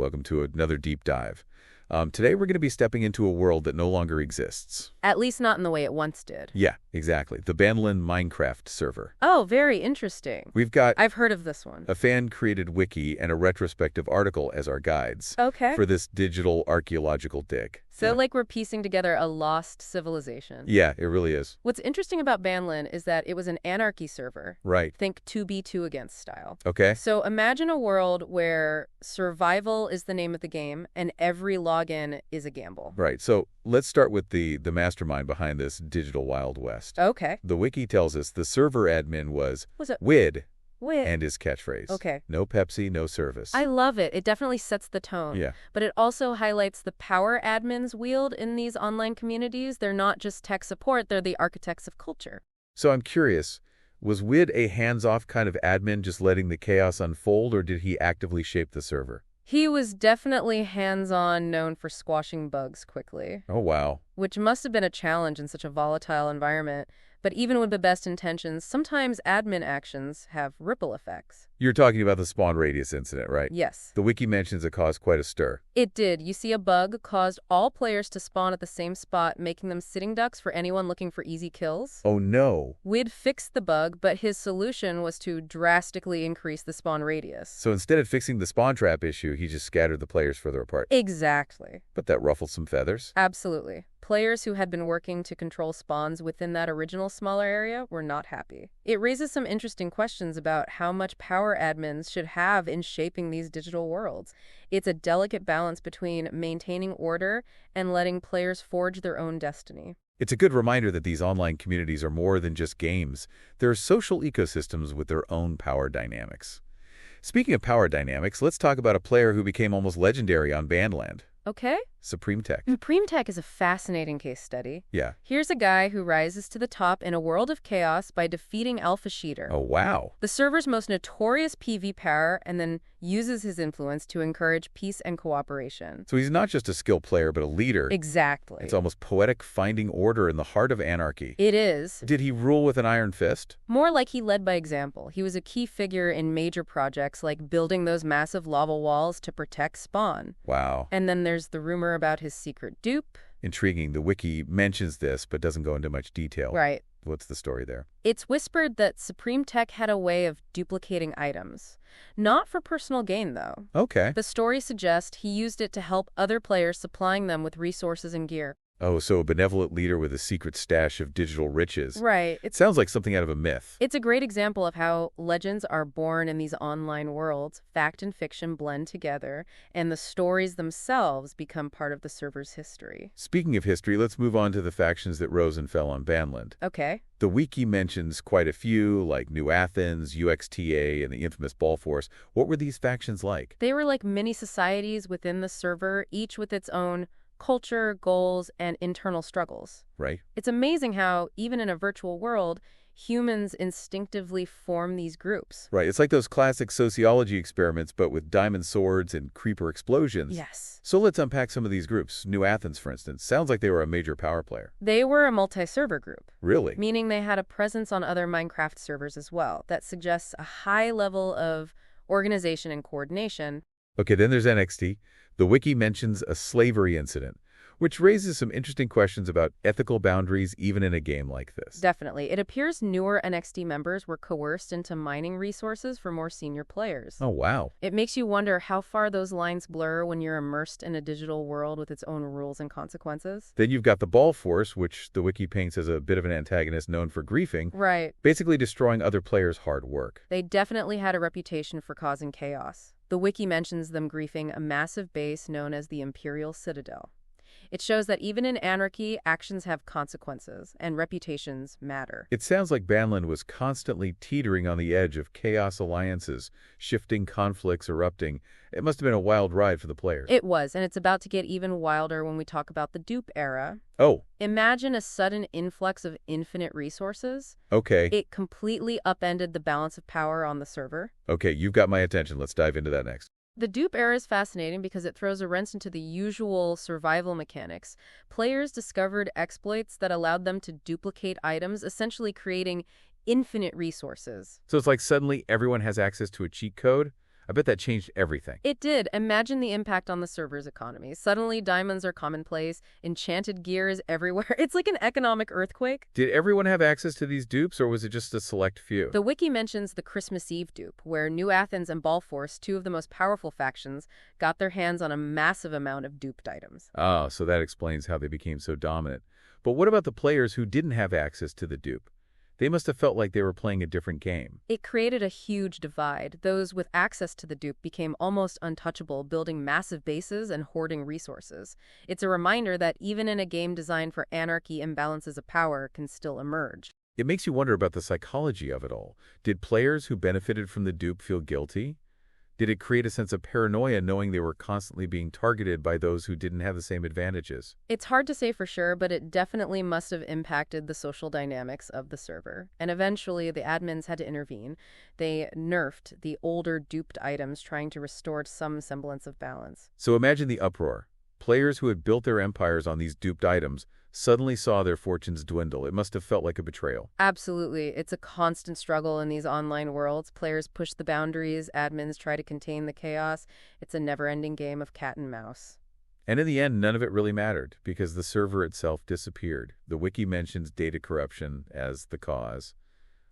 Welcome to another deep dive. Today we're going to be stepping into a world that no longer exists. At least not in the way it once did. Yeah, exactly. The Banland Minecraft server. Oh, very interesting. We've got I've heard of this one. a fan-created wiki and a retrospective article as our guides Okay. for this digital archaeological dig. So Yeah. like we're piecing together a lost civilization. Yeah, it really is. What's interesting about Banland is that it was an anarchy server. Right. Think 2B2 against style. Okay. So imagine a world where survival is the name of the game and every login is a gamble. Right. So let's start with the mastermind behind this digital Wild West. Okay. The wiki tells us the server admin was Was it WID Wait. and his catchphrase. Okay. No Pepsi, no service. I love it. It definitely sets the tone. Yeah. But it also highlights the power admins wield in these online communities. They're not just tech support, they're the architects of culture. So I'm curious, was WID a hands-off kind of admin just letting the chaos unfold, or did he actively shape the server? He was definitely hands-on, known for squashing bugs quickly, Oh, wow. which must have been a challenge in such a volatile environment. But even with the best intentions, sometimes admin actions have ripple effects. You're talking about the spawn radius incident, right? Yes, The wiki mentions it caused quite a stir. it did. You see, a bug caused all players to spawn at the same spot, making them sitting ducks for anyone looking for easy kills. Oh, no. Wid fixed the bug, but his solution was to drastically increase the spawn radius. So instead of fixing the spawn trap issue, he just scattered the players further apart. Exactly. But that ruffled some feathers. Absolutely. Players who had been working to control spawns within that original smaller area were not happy. It raises some interesting questions about how much power admins should have in shaping these digital worlds. It's a delicate balance between maintaining order and letting players forge their own destiny. It's a good reminder that these online communities are more than just games. They're social ecosystems with their own power dynamics. Speaking of power dynamics, let's talk about a player who became almost legendary on Banland. Okay? Supreme Tech. Supreme Tech is a fascinating case study. Yeah. Here's a guy who rises to the top in a world of chaos by defeating Alpha Sheeter, Oh, wow. the server's most notorious PV power, and then uses his influence to encourage peace and cooperation. So he's not just a skilled player, but a leader. Exactly. It's almost poetic, finding order in the heart of anarchy. It is. Did he rule with an iron fist? More like he led by example. He was a key figure in major projects like building those massive lava walls to protect Spawn. Wow. And then there's the rumor about his secret dupe. Intriguing. The wiki mentions this, but doesn't go into much detail. Right. What's the story there? It's whispered that Supreme Tech had a way of duplicating items. Not for personal gain, though. Okay. The story suggests he used it to help other players, supplying them with resources and gear. Oh, so a benevolent leader with a secret stash of digital riches. Right. It sounds like something out of a myth. It's a great example of how legends are born in these online worlds. Fact and fiction blend together, and the stories themselves become part of the server's history. Speaking of history, let's move on to the factions that rose and fell on Banland. Okay. The wiki mentions quite a few, like New Athens, UXTA, and the infamous Ball Force. What were these factions like? They were like mini societies within the server, each with its own culture, goals, and internal struggles. Right? It's amazing how, even in a virtual world, humans instinctively form these groups. Right. It's like those classic sociology experiments, but with diamond swords and creeper explosions. Yes. So let's unpack some of these groups. New Athens, for instance, sounds like they were a major power player. They were a multi-server group, Really? meaning they had a presence on other Minecraft servers as well. That suggests a high level of organization and coordination. Okay, then there's NXT. The wiki mentions a slavery incident, which raises some interesting questions about ethical boundaries even in a game like this. Definitely. It appears newer NXT members were coerced into mining resources for more senior players. Oh, wow. It makes you wonder how far those lines blur when you're immersed in a digital world with its own rules and consequences. Then you've got the Ball Force, which the wiki paints as a bit of an antagonist known for griefing, Right. basically destroying other players' hard work. They definitely had a reputation for causing chaos. The wiki mentions them griefing a massive base known as the Imperial Citadel. It shows that even in anarchy, actions have consequences, and reputations matter. It sounds like Banland was constantly teetering on the edge of chaos alliances, shifting conflicts erupting. It must have been a wild ride for the players. It was, and it's about to get even wilder when we talk about the Dupe Era. Oh, Imagine a sudden influx of infinite resources. okay. It completely upended the balance of power on the server. Okay, you've got my attention. Let's dive into that next. The Dupe Era is fascinating because it throws a wrench into the usual survival mechanics. Players discovered exploits that allowed them to duplicate items, essentially creating infinite resources. So it's like suddenly everyone has access to a cheat code? I bet that changed everything. It did. Imagine the impact on the server's economy. Suddenly, diamonds are commonplace, enchanted gear is everywhere. It's like an economic earthquake. Did everyone have access to these dupes, or was it just a select few? The wiki mentions the Christmas Eve dupe, where New Athens and Balforce, two of the most powerful factions, got their hands on a massive amount of duped items. Oh, so that explains how they became so dominant. But what about the players who didn't have access to the dupe? They must have felt like they were playing a different game. It created a huge divide. Those with access to the dupe became almost untouchable, building massive bases and hoarding resources. It's a reminder that even in a game designed for anarchy, imbalances of power can still emerge. It makes you wonder about the psychology of it all. Did players who benefited from the dupe feel guilty? Did it create a sense of paranoia knowing they were constantly being targeted by those who didn't have the same advantages? It's hard to say for sure, but it definitely must have impacted the social dynamics of the server. And eventually, the admins had to intervene. They nerfed the older duped items, trying to restore some semblance of balance. So imagine the uproar. Players who had built their empires on these duped items suddenly saw their fortunes dwindle. It must have felt like a betrayal. Absolutely. It's a constant struggle in these online worlds. Players push the boundaries, admins try to contain the chaos. It's a never-ending game of cat and mouse. And in the end, none of it really mattered because the server itself disappeared. The wiki mentions data corruption as the cause.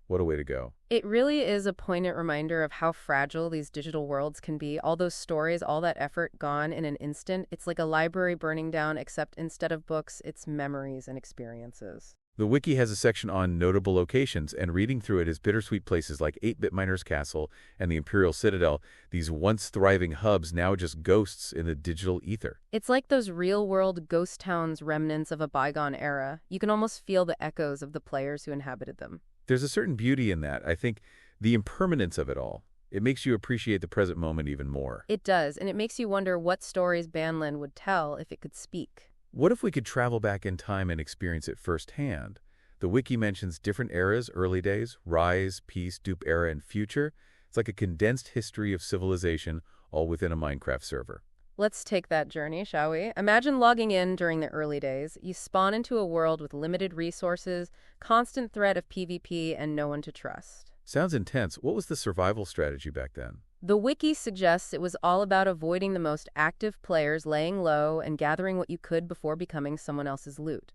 What a way to go. It really is a poignant reminder of how fragile these digital worlds can be. All those stories, all that effort gone in an instant. It's like a library burning down, except instead of books, it's memories and experiences. The wiki has a section on notable locations, and reading through it is bittersweet places like 8-Bit Miner's Castle and the Imperial Citadel, these once thriving hubs now just ghosts in the digital ether. It's like those real-world ghost towns, remnants of a bygone era. You can almost feel the echoes of the players who inhabited them. There's a certain beauty in that. I think the impermanence of it all, it makes you appreciate the present moment even more. It does, and it makes you wonder what stories Banland would tell if it could speak. What if we could travel back in time and experience it firsthand? The wiki mentions different eras, early days, rise, peace, Dupe Era, and future. It's like a condensed history of civilization, all within a Minecraft server. Let's take that journey, shall we? Imagine logging in during the early days. You spawn into a world with limited resources, constant threat of PvP, and no one to trust. Sounds intense. What was the survival strategy back then? The wiki suggests it was all about avoiding the most active players, laying low, and gathering what you could before becoming someone else's loot.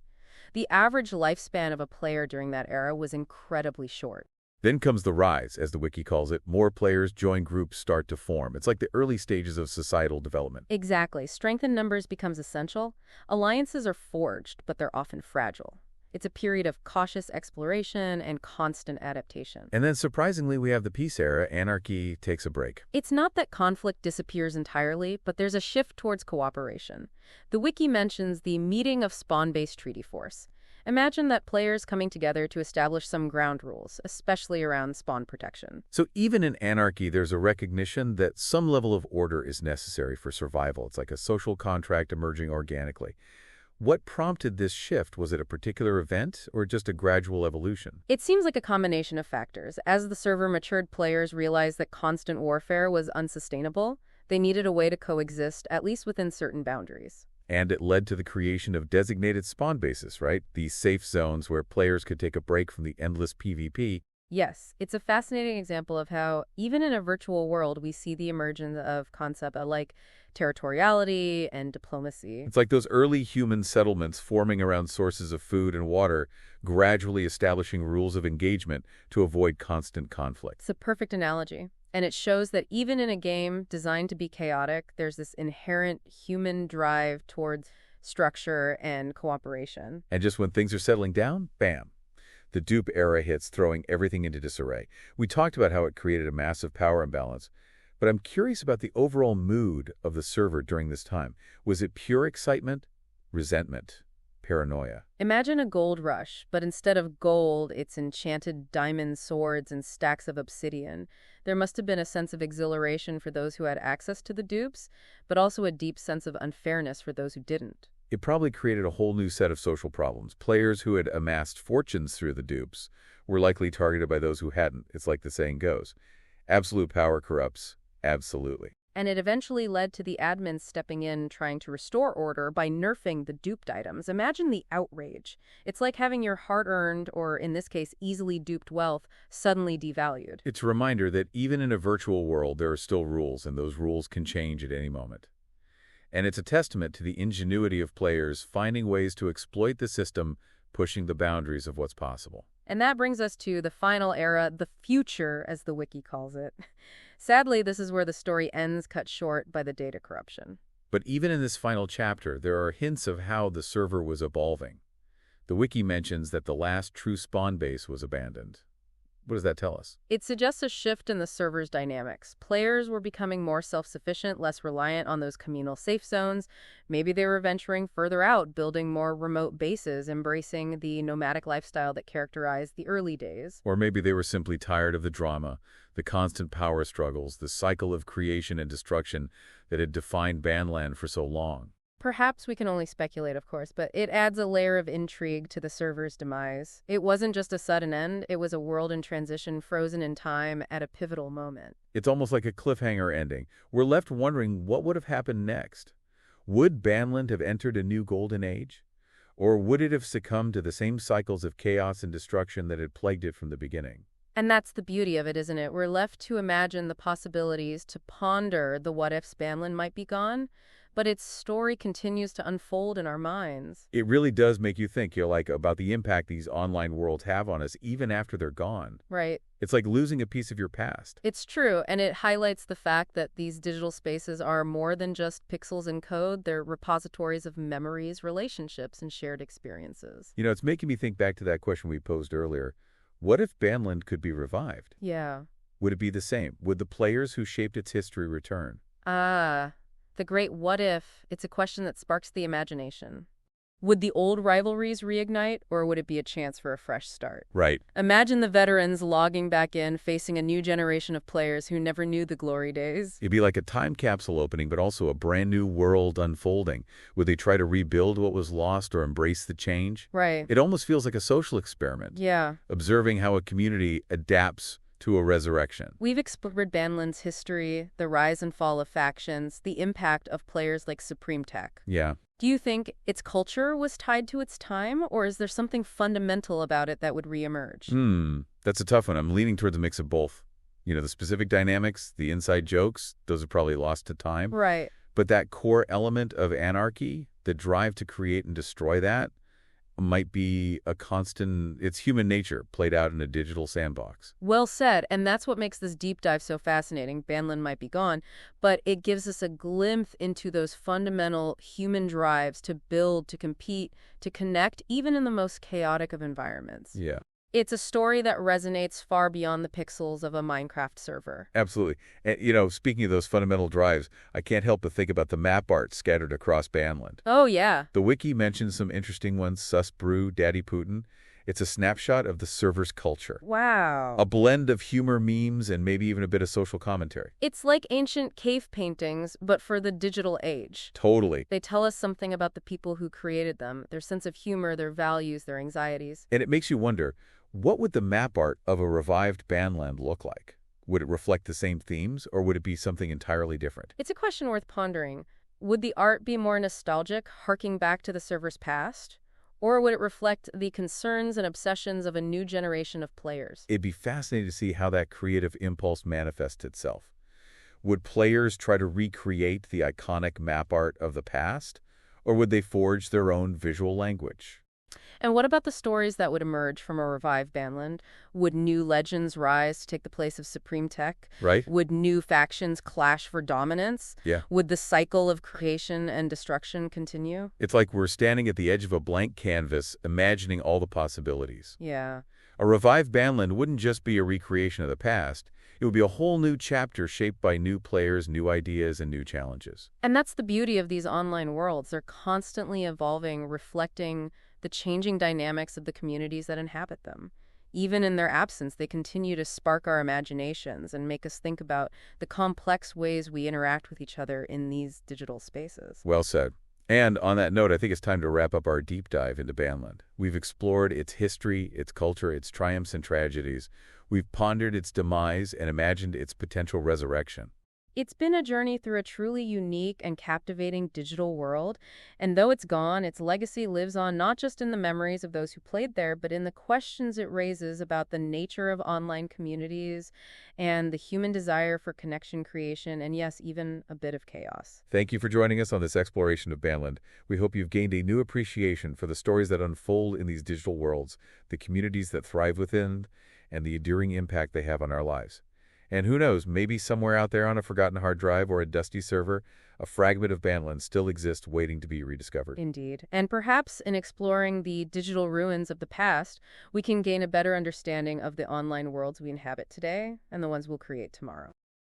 The average lifespan of a player during that era was incredibly short. Then comes the rise, as the wiki calls it. More players join, groups start to form. It's like the early stages of societal development. Exactly. Strength in numbers becomes essential. Alliances are forged, but they're often fragile. It's a period of cautious exploration and constant adaptation. And then surprisingly, we have the peace era. Anarchy takes a break. It's not that conflict disappears entirely, but there's a shift towards cooperation. The wiki mentions the meeting of spawn-based treaty force. Imagine that players coming together to establish some ground rules, especially around spawn protection. So even in anarchy, there's a recognition that some level of order is necessary for survival. It's like a social contract emerging organically. What prompted this shift? Was it a particular event or just a gradual evolution? It seems like a combination of factors. As the server matured, players realized that constant warfare was unsustainable. They needed a way to coexist, at least within certain boundaries. And it led to the creation of designated spawn bases, right? These safe zones where players could take a break from the endless PvP. Yes, it's a fascinating example of how, even in a virtual world, we see the emergence of concepts like territoriality and diplomacy. It's like those early human settlements forming around sources of food and water, gradually establishing rules of engagement to avoid constant conflict. It's a perfect analogy. And it shows that even in a game designed to be chaotic, there's this inherent human drive towards structure and cooperation. And just when things are settling down, bam, the Dupe Era hits, throwing everything into disarray. We talked about how it created a massive power imbalance, but I'm curious about the overall mood of the server during this time. Was it pure excitement, resentment, paranoia? Imagine a gold rush, but instead of gold, it's enchanted diamond swords and stacks of obsidian. There must have been a sense of exhilaration for those who had access to the dupes, but also a deep sense of unfairness for those who didn't. It probably created a whole new set of social problems. Players who had amassed fortunes through the dupes were likely targeted by those who hadn't. It's like the saying goes, absolute power corrupts absolutely. And it eventually led to the admins stepping in trying to restore order by nerfing the duped items. Imagine the outrage. It's like having your hard-earned, or in this case, easily duped wealth, suddenly devalued. It's a reminder that even in a virtual world, there are still rules, and those rules can change at any moment. And it's a testament to the ingenuity of players finding ways to exploit the system, pushing the boundaries of what's possible. And that brings us to the final era, the future, as the wiki calls it. Sadly, this is where the story ends, cut short by the data corruption. But even in this final chapter, there are hints of how the server was evolving. The wiki mentions that the last true spawn base was abandoned. What does that tell us? It suggests a shift in the server's dynamics. Players were becoming more self-sufficient, less reliant on those communal safe zones. Maybe they were venturing further out, building more remote bases, embracing the nomadic lifestyle that characterized the early days. Or maybe they were simply tired of the drama, the constant power struggles, the cycle of creation and destruction that had defined Banland for so long. Perhaps we can only speculate, of course, but it adds a layer of intrigue to the server's demise. It wasn't just a sudden end, it was a world in transition, frozen in time at a pivotal moment. It's almost like a cliffhanger ending. We're left wondering what would have happened next. Would Banland have entered a new golden age? Or would it have succumbed to the same cycles of chaos and destruction that had plagued it from the beginning? And that's the beauty of it, isn't it? We're left to imagine the possibilities, to ponder the what-ifs Banland might be gone, but its story continues to unfold in our minds. It really does make you think, about the impact these online worlds have on us even after they're gone. Right. It's like losing a piece of your past. It's true, and it highlights the fact that these digital spaces are more than just pixels and code. They're repositories of memories, relationships, and shared experiences. It's making me think back to that question we posed earlier. What if Banland could be revived? Yeah. Would it be the same? Would the players who shaped its history return? The great what if. It's a question that sparks the imagination. Would the old rivalries reignite, or would it be a chance for a fresh start? Right. Imagine the veterans logging back in, facing a new generation of players who never knew the glory days. It'd be like a time capsule opening, but also a brand new world unfolding. Would they try to rebuild what was lost or embrace the change? Right. It almost feels like a social experiment. Yeah. Observing how a community adapts to a resurrection. We've explored Banland's history, the rise and fall of factions, the impact of players like Supreme Tech. Yeah. Do you think its culture was tied to its time, or is there something fundamental about it that would reemerge? That's a tough one. I'm leaning towards a mix of both. The specific dynamics, the inside jokes, those are probably lost to time. Right. But that core element of anarchy, the drive to create and destroy that, might be a constant, it's human nature played out in a digital sandbox. Well said, and that's what makes this deep dive so fascinating. Banland might be gone, but it gives us a glimpse into those fundamental human drives to build, to compete, to connect, even in the most chaotic of environments. Yeah. It's a story that resonates far beyond the pixels of a Minecraft server. Absolutely. And, speaking of those fundamental drives, I can't help but think about the map art scattered across Banland. Oh, yeah. The wiki mentions some interesting ones, Sus Brew, Daddy Putin. It's a snapshot of the server's culture. Wow. A blend of humor, memes, and maybe even a bit of social commentary. It's like ancient cave paintings, but for the digital age. Totally. They tell us something about the people who created them, their sense of humor, their values, their anxieties. And it makes you wonder, what would the map art of a revived Banland look like? Would it reflect the same themes, or would it be something entirely different? It's a question worth pondering. Would the art be more nostalgic, harking back to the server's past? Or would it reflect the concerns and obsessions of a new generation of players? It'd be fascinating to see how that creative impulse manifests itself. Would players try to recreate the iconic map art of the past, or would they forge their own visual language? And what about the stories that would emerge from a revived Banland? Would new legends rise to take the place of Supreme Tech? Right? Would new factions clash for dominance? Yeah. Would the cycle of creation and destruction continue? It's like we're standing at the edge of a blank canvas, imagining all the possibilities. Yeah. A revived Banland wouldn't just be a recreation of the past. It would be a whole new chapter shaped by new players, new ideas, and new challenges. And that's the beauty of these online worlds. They're constantly evolving, reflecting the changing dynamics of the communities that inhabit them. Even in their absence, they continue to spark our imaginations and make us think about the complex ways we interact with each other in these digital spaces. Well said. And on that note, I think it's time to wrap up our deep dive into Banland. We've explored its history, its culture, its triumphs and tragedies. We've pondered its demise and imagined its potential resurrection. It's been a journey through a truly unique and captivating digital world, and though it's gone, its legacy lives on not just in the memories of those who played there, but in the questions it raises about the nature of online communities and the human desire for connection creation, and yes, even a bit of chaos. Thank you for joining us on this exploration of Banland. We hope you've gained a new appreciation for the stories that unfold in these digital worlds, the communities that thrive within, and the enduring impact they have on our lives. And who knows, maybe somewhere out there on a forgotten hard drive or a dusty server, a fragment of Banland still exists waiting to be rediscovered. Indeed. And perhaps in exploring the digital ruins of the past, we can gain a better understanding of the online worlds we inhabit today and the ones we'll create tomorrow.